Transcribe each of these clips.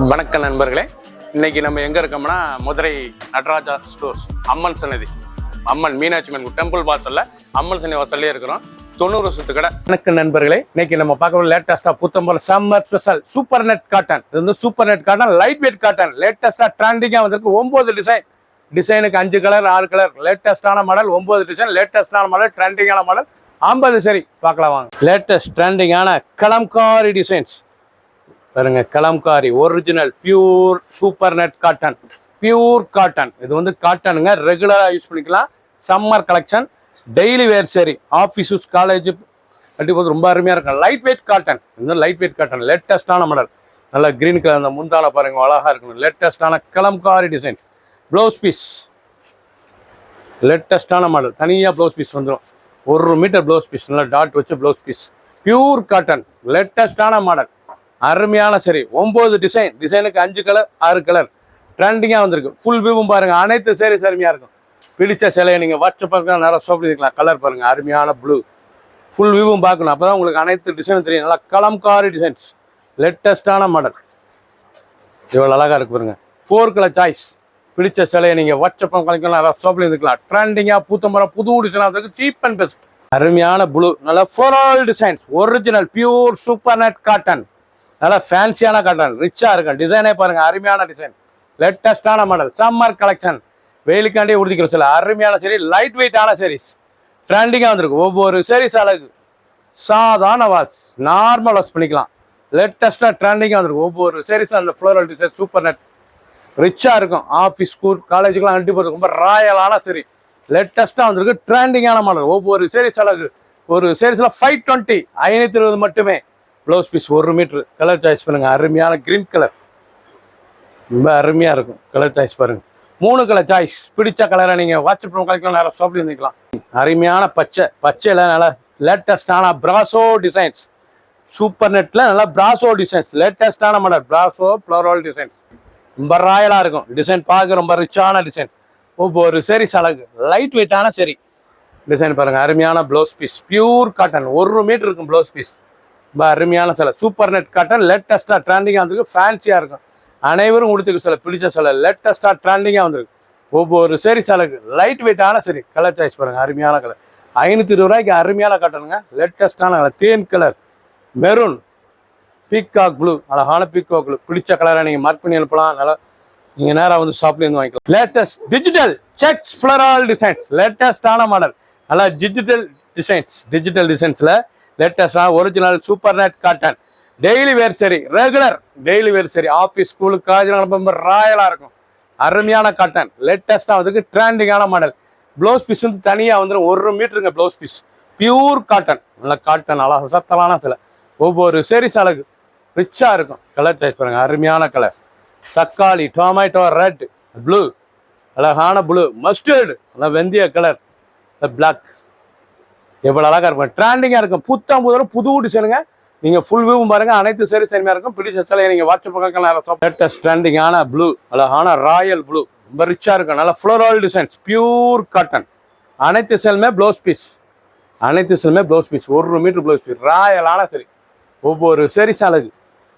வணக்கம் நண்பர்களே, இன்னைக்கு நம்ம எங்க இருக்கோம்னா மதுரை நடராஜா ஸ்டோர்ஸ் அம்மன் சன்னதி, அம்மன் மீனாட்சி அம்மன் டெம்பிள் வாசல்ல அம்மன் சன்னதி வாசல்லே இருக்கிறோம். 90 வருஷத்து கடை. வணக்கம் நண்பர்களே, இன்னைக்கு நம்ம பார்க்க லேட்டஸ்டா புத்தம்பல summer special super net cotton. இது வந்து super net cotton, light weight cotton. லேட்டஸ்டா ட்ரெண்டிங்கா வந்திருக்கு. 9 டிசைனுக்கு 5 கலர் 6 கலர். லேட்டஸ்டான மாடல் 9 டிசைன். லேட்டஸ்டான மாடல், ட்ரெண்டிங்கான மாடல் 50 சரி பார்க்கலாம் வாங்க. லேட்டஸ்ட் ட்ரெண்டிங்கான கலம்காரி டிசைன்ஸ் பாருங்க. Kalamkari original pure super net cotton, pure cotton. இது வந்து காட்டனுங்க, ரெகுலராக யூஸ் பண்ணிக்கலாம். சம்மர் கலெக்ஷன், டெய்லி வேர் சரி, ஆஃபீஸ் யூஸ், காலேஜ் கட்டிப்போது ரொம்ப அருமையாக இருக்கும். லைட் வெயிட் காட்டன், இது லைட் வெயிட் காட்டன். லேட்டஸ்டான மாடல், நல்லா கிரீன் கலர். அந்த முந்தான பாருங்க, அழகாக இருக்கணும். லேட்டஸ்டான கலம்காரி டிசைன். ப்ளவுஸ் பீஸ் லேட்டஸ்டான மாடல், தனியாக ப்ளவுஸ் பீஸ் வந்துடும். 1 மீட்டர் ப்ளவுஸ் பீஸ், நல்லா டாட் வச்சு ப்ளவுஸ் பீஸ். பியூர் காட்டன், லேட்டஸ்டான மாடல், அருமையான சரி. 9 டிசைன், டிசைனுக்கு 5 கலர் 6 கலர். ட்ரெண்டிங்காக வந்திருக்கு. ஃபுல் வியூவும் பாருங்க. அனைத்து சேரீ அருமையாக இருக்கும். பிடிச்ச சிலையை நீங்கள் வாட்ஸ்அப் பார்க்கலாம், நிறைய ஷாப் இருக்கலாம். கலர் பாருங்க, அருமையான ப்ளூ. ஃபுல் வியூவும் பார்க்கணும், அப்போ தான் உங்களுக்கு அனைத்து டிசைனும் தெரியும். நல்லா கலம்காரி டிசைன்ஸ், லேட்டஸ்டான மாடல். இவ்வளோ அழகாக இருக்கு பாருங்க. 4 கலர் சாய்ஸ். பிடிச்ச சிலையை நீங்கள் வாட்ஸ்அப் கலைக்கலாம், நிறைய ஷாப்ல இருந்துக்கலாம். ட்ரெண்டிங்காக பூத்தம்பரம் புது டிசைனாக இருக்கு. Cheap and best. அருமையான ப்ளூ, நல்லா floral designs. Original pure super net cotton, நல்லா ஃபேன்சியான காட்டன், ரிச்சாக இருக்கும். டிசைனே பாருங்க, அருமையான டிசைன். லேட்டஸ்டான மாடல், சம்மர் கலெக்ஷன். வெயிலுக்காண்டியே உறுதிக்கிற சில அருமையான சரி. லைட் வெயிட்டான சீரீஸ், ட்ரெண்டிங்காக வந்திருக்கு. ஒவ்வொரு சீரீஸ் அழகு. சாதாரண வாஷ், நார்மல் வாஷ் பண்ணிக்கலாம். லேட்டஸ்ட்டாக ட்ரெண்டிங்காக வந்திருக்கு. ஒவ்வொரு சீரீஸும் அந்த ஃப்ளோரல் டிசைன் சூப்பர் நெட் ரிச்சாக இருக்கும். ஆஃபீஸ், ஸ்கூல், காலேஜுக்கெலாம் அண்டி போகிறது ரொம்ப ராயலான சரி. லேட்டஸ்ட்டாக வந்திருக்கு. ட்ரெண்டிங்கான மாடல். ஒவ்வொரு சீரீஸ் அழகு. ஒரு சீரீஸில் 520, 520 மட்டுமே. Blouse piece 1 metre. Colour choice பண்ணுங்க, அருமையான கிரீன் கலர், ரொம்ப அருமையாக இருக்கும். கலர் சாய்ஸ் பாருங்க. 3 கலர் சாய்ஸ். பிடிச்ச கலரை நீங்கள் வாட்ஸ்அப் கலக்கலாம், நிறைய ஷாப்ல இருந்துக்கலாம். அருமையான பச்சை, பச்சையில் நல்லா லேட்டஸ்டான பிராசோ டிசைன்ஸ். சூப்பர் நெட்டில் நல்லா பிராசோ டிசைன்ஸ், லேட்டஸ்டான மாடல். பிராசோ ஃப்ளோரல் டிசைன்ஸ் ரொம்ப ராயலாக இருக்கும். டிசைன் பார்க்க ரொம்ப ரிச்சான டிசைன். ஒவ்வொரு சரி அழகு. லைட் வெயிட்டான சரி டிசைன் பாருங்கள். அருமையான blouse piece, pure cotton. 1 metre இருக்கும் ப்ளவுஸ் பீஸ். ரொம்ப அருமையான சிலை. சூப்பர் நெட் காட்டன், லேட்டஸ்ட்டாக ட்ரெண்டிங்காக வந்திருக்கு. ஃபேன்சியாக இருக்கும். அனைவரும் கொடுத்துருக்கு சில பிடிச்ச சிலை. லேட்டஸ்ட்டாக ட்ரெண்டிங்காக வந்திருக்கு. ஒவ்வொரு சரி சிலைக்கு லைட் வெயிட்டான சரி. கலர் சாய்ஸ் பாருங்கள், அருமையான கலர். 520 ரூபாய்க்கு அருமையான காட்டனுங்க. லேட்டஸ்ட்டான கலர், தேன் கலர், மெரூன், பீகாக் ப்ளூ. அழகான பீகாக் ப்ளூ. பிடிச்ச கலரை நீங்கள் மார்க் பண்ணி அனுப்பலாம். நல்லா நீங்கள் நேராக வந்து ஷாப்லேருந்து வாங்கிக்கலாம். Latest digital checks floral designs, லேட்டஸ்டான மாடல். நல்லா டிஜிட்டல் டிசைன்ஸ், டிஜிட்டல் டிசைன்ஸில் லேட்டஸ்டான original super net cotton. Daily wear sari, regular daily wear சரி. ஆஃபீஸ், ஸ்கூலுக்கு, காலேஜ் ரொம்ப ராயலாக இருக்கும். அருமையான காட்டன், லேட்டஸ்ட்டாக வந்து ட்ரெண்டிங்கான மாடல். ப்ளவுஸ் பீஸ் வந்து தனியாக வந்துடும். 1 மீட்டருங்க ப்ளவுஸ் பீஸ். பியூர் காட்டன், நல்லா காட்டன், அழகாக சத்தலான சில. ஒவ்வொரு சீரீஸ் அழகு ரிச்சாக இருக்கும். கலர் சாய்ஸ் பாருங்கள், அருமையான கலர். தக்காளி, டொமேட்டோ, ரெட், ப்ளூ, அழகான ப்ளூ, மஸ்டர்டு, நல்லா வெந்தய கலர், பிளாக். எவ்வளோ அழகாக இருக்கும், ட்ரெண்டிங்காக இருக்கும். புது டிசைனுங்க. நீங்கள் ஃபுல் வியூவும் பாருங்கள். அனைத்து சரி சரிமையாக இருக்கும். பிடிச்ச சிலையை நீங்கள் வாட்ஸ்அப் பார்க்கலாம். லேட்டஸ்ட் ட்ரெண்டிங்கான ப்ளூ, அழகான ராயல் ப்ளூ, ரொம்ப ரிச்சாக இருக்கும். நல்லா ஃப்ளோரல் டிசைன்ஸ், பியூர் காட்டன். அனைத்து செல்லுமே ப்ளவுஸ் பீஸ், அனைத்து செல்லுமே blouse piece. 1 metre blouse piece, ராயலான சரி. ஒவ்வொரு சரி அழகு.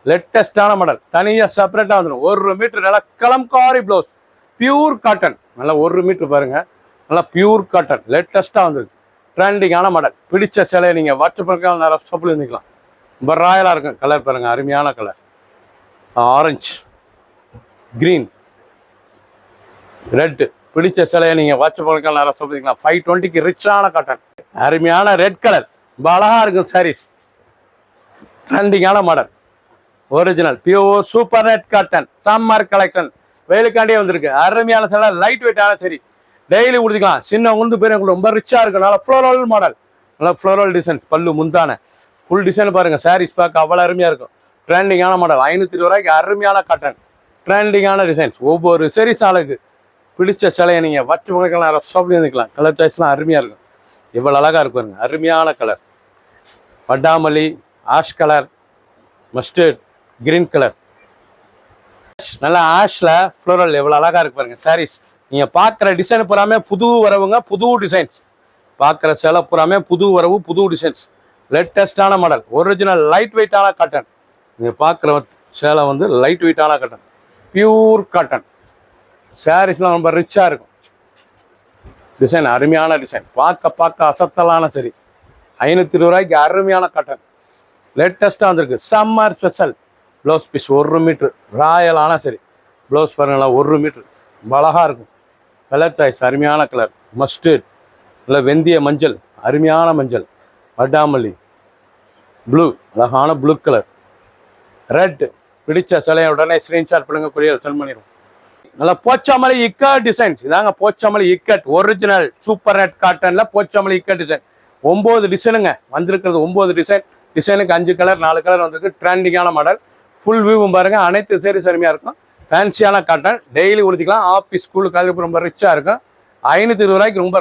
லேட்டஸ்டான மாடல், தனியாக செப்பரேட்டாக வந்துடும். 1 மீட்டர் நல்லா கலம்காரி ப்ளவுஸ், பியூர் காட்டன். நல்லா 1 மீட்டர் பாருங்கள், நல்லா பியூர் காட்டன். லேட்டஸ்ட்டாக வந்துருக்கு. ட்ரெண்டிங்கான மாடல். பிடிச்ச சிலையை நீங்கள் வாட்ஸ்அப் பண்ணலாம், நிறைய ஷாப்பில் இருந்துக்கலாம். ரொம்ப ராயலாக இருக்கும். கலர் பாருங்கள், அருமையான கலர். Orange, green, red. பிடிச்ச சிலையை நீங்கள் வாட்ஸ்அப் பண்ணலாம், நிறைய ஷாப்பில் இருந்துக்கலாம். 520க்கு ரிச்சான காட்டன். அருமையான ரெட் கலர், ரொம்ப அழகாக இருக்கும் சாரீஸ். ட்ரெண்டிங்கான model, original pure super net cotton, summer collection. வெயிலுக்காண்டியே வந்திருக்கு. அருமையான சிலை, லைட் வெயிட்டான சரி. டெய்லி கொடுத்துக்கலாம். சின்ன உண்டு பேருக்கு ரொம்ப ரிச்சாக இருக்கும். நல்லா ஃப்ளோரல் மாடல், நல்லா ஃப்ளோரல் டிசைன். பல்லு முந்தான ஃபுல் டிசைன் பாருங்கள். சாரீஸ் பார்க்க அவ்வளோ அருமையாக இருக்கும். ட்ரெண்டிங்கான மாடல். 520 ரூபாய்க்கு அருமையான காட்டன், ட்ரெண்டிங்கான டிசைன்ஸ். ஒவ்வொரு சீரீஸ் அழகு. பிடிச்ச சிலையை நீங்கள் வச்சு பார்க்கலாம், ஷாப்லேயே இருந்துக்கலாம். கலர் சாய்ஸ்லாம் அருமையாக இருக்கும். எவ்வளோ அழகாக இருக்கும் பாருங்க. அருமையான கலர். வட்டாமல்லி, ash colour, mustard, green colour. நல்லா ஆஷில் ஃப்ளோரல் எவ்வளோ அழகாக இருக்கு பாருங்கள். சாரீஸ் நீங்கள் பார்க்குற டிசைன் பூராமே புது வரவுங்க, புது டிசைன்ஸ். பார்க்குற சிலை பூராமே புது வரவு, புது டிசைன்ஸ். லேட்டஸ்டான மாடல், ஒரிஜினல் லைட் வெயிட்டான காட்டன். நீங்கள் பார்க்குற சேலை வந்து லைட் வெயிட்டான காட்டன், பியூர் காட்டன். சாரீஸ்லாம் ரொம்ப ரிச்சாக இருக்கும். டிசைன் அருமையான டிசைன், பார்க்க அசத்தலான சரி. 520 ரூபாய்க்கு அருமையான காட்டன், லேட்டஸ்ட்டாக வந்திருக்கு. Summer special blouse piece 1 metre ராயலான சரி. ப்ளவுஸ் பாருங்களா 1 மீட்ரு அழகாக இருக்கும். கலர் சாய்ஸ் அருமையான கலர், மஸ்டர்ட் இல்லை வெந்தய மஞ்சள், அருமையான மஞ்சள், வட்டாமல்லி ப்ளூ, அழகான ப்ளூ கலர், ரெட். பிடிச்ச சிலையை உடனே ஸ்க்ரீன்ஷாட் பண்ணுங்க, கொரியர் சென்ட் பண்ணிடுவோம். நல்லா போச்சாமல்லி இக்கட் டிசைன்ஸ், இதாங்க போச்சாமல்லி இக்கட் ஒரிஜினல் சூப்பர் ரெட் காட்டனில் போச்சாமல்லி இக்கட் டிசைன். 9 டிசைனுங்க வந்திருக்கிறது, 9 டிசைன். டிசைனுக்கு 5 கலர் 4 கலர் வந்திருக்கு. ட்ரெண்டிங்கான மாடல். ஃபுல் வியூவும் பாருங்க, அனைத்து சேரீஸ் அருமையாக இருக்கும். ஃபேன்சியான காட்டன், டெய்லி உடுத்திக்கலாம். ஆஃபீஸ் ஸ்கூலுக்கு ரொம்ப ரிச்சாக இருக்கும். 520 ரூபாய்க்கு ரொம்ப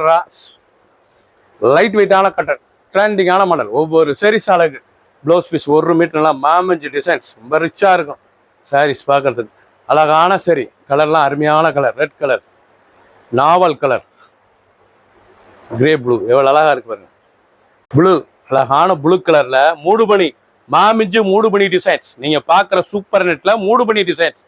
லைட் வெயிட்டான காட்டன், ட்ரெண்டிங்கான மாடல். ஒவ்வொரு சேரீஸ் அழகு. ப்ளவுஸ் பீஸ் 1 மீட்டர் நல்லா மாமஞ்சி டிசைன்ஸ், ரொம்ப ரிச்சாக இருக்கும் சாரீஸ் பார்க்கறதுக்கு. அழகான சரி, கலர்லாம் அருமையான கலர், ரெட் கலர், நாவல் கலர், கிரே ப்ளூ, எவ்வளோ அழகாக இருக்கு பாருங்க. ப்ளூ, அழகான ப்ளூ கலரில் மூடுபனி, மாமிஞ்சு மூடுபனி டிசைன்ஸ். நீங்கள் பார்க்குற சூப்பர் நெட்டில் மூடுபனி டிசைன்ஸ்,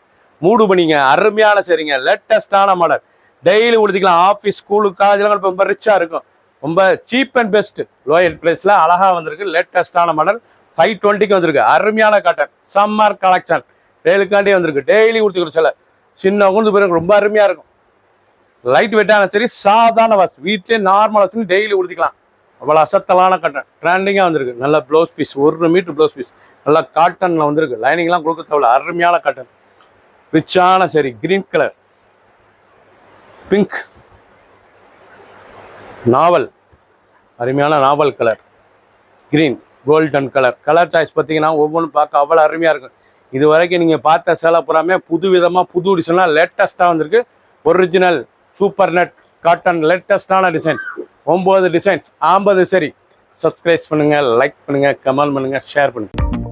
மூடுபனிங்க அருமையான சரிங்க, லேட்டஸ்டான மாடல். டெய்லி உடுத்திக்கலாம். ஆஃபீஸ் ஸ்கூலுக்கு காலேஜ்லாம் ரொம்ப ரிச்சாக இருக்கும். ரொம்ப சீப் அண்ட் பெஸ்ட் லோயல் ப்ரைஸில் அழகாக வந்திருக்கு. லேட்டஸ்டான மாடல் 520க்கு வந்திருக்கு. அருமையான காட்டன், சம்மர் கலெக்ஷன், டெய்லிக்காண்டி வந்திருக்கு. டெய்லி உடுத்திக்கிற சில சின்ன உகுந்து பிறகு ரொம்ப அருமையாக இருக்கும். லைட் வெயிட்டான சரி, சாதாரண வாஸ் வீட்டிலே நார்மல் வச்சு டெய்லி உடுத்திக்கலாம். அவ்வளோ அசத்தலான காட்டன், ட்ரெண்டிங்காக வந்திருக்கு. நல்ல blouse piece 1 metre blouse piece, நல்லா காட்டனில் வந்திருக்கு. லைனிங்லாம் கொடுக்க தேவையில்ல, அருமையான காட்டன். ரிச்சான சரி, கிரீன் கலர், பிங்க், நாவல், அருமையான நாவல் colour, green, golden colour. Colour choice பார்த்தீங்கன்னா ஒவ்வொன்றும் பார்க்க அவ்வளோ அருமையாக இருக்கும். இது வரைக்கும் நீங்கள் பார்த்த சேலை புறாமே புது விதமாக புது டிசைனாக லேட்டஸ்ட்டாக வந்திருக்கு. ஒரிஜினல் சூப்பர் நெட் காட்டன், லேட்டஸ்டான டிசைன். 9 டிசைன்ஸ், 50 சரி. சப்ஸ்கிரைப் பண்ணுங்கள், லைக் பண்ணுங்கள், கமெண்ட் பண்ணுங்கள், ஷேர் பண்ணுங்கள்.